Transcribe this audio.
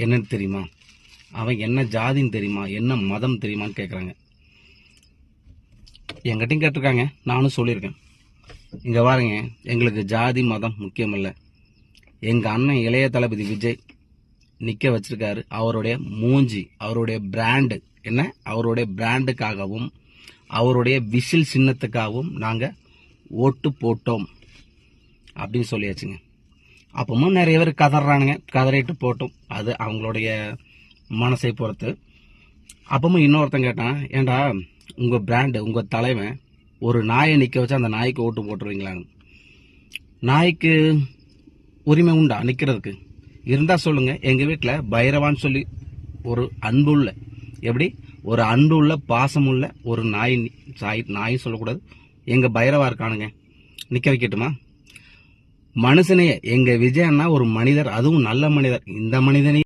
என்னன்னு தெரியுமா, அவன் என்ன ஜாதின்னு தெரியுமா, என்ன மதம் தெரியுமான்னு கேட்குறாங்க. என்கிட்டையும் கேட்டிருக்காங்க, நானும் சொல்லியிருக்கேன். இங்கே பாருங்க, எங்களுக்கு ஜாதி மதம் முக்கியம் இல்லை. எங்கள் அண்ணன் இளைய தளபதி விஜய் நிற்க வச்சிருக்காரு. அவருடைய மூஞ்சி, அவருடைய பிராண்டு என்ன, அவருடைய பிராண்டுக்காகவும் அவருடைய விசில் சின்னத்துக்காகவும் நாங்கள் ஓட்டு போட்டோம் அப்படின்னு சொல்லியாச்சுங்க. அப்பவும் நிறைய பேர் கதறானுங்க, கதறிட்டு போட்டோம், அது அவங்களுடைய மனசை பொறுத்து. அப்பவும் இன்னொருத்தன் கேட்டான், ஏண்டா உங்கள் பிராண்டு, உங்கள் தலைவன் ஒரு நாயை நிற்க வச்சு அந்த நாய்க்கு ஓட்டு போட்டுருவீங்களான்னு. நாய்க்கு உரிமை உண்டா நிற்கிறதுக்கு? இருந்தால் சொல்லுங்கள். எங்கள் வீட்டில் பைரவான்னு சொல்லி ஒரு அன்புள்ள, எப்படி ஒரு அன்புள்ள பாசமுள்ள ஒரு நாய் சொல்லக்கூடாது, எங்கள் பைரவா இருக்கானுங்க, நிற்க வைக்கட்டுமா? மனுஷனையே எங்கள் விஜய் அண்ணா ஒரு மனிதர், அதுவும் நல்ல மனிதர். இந்த மனிதனையே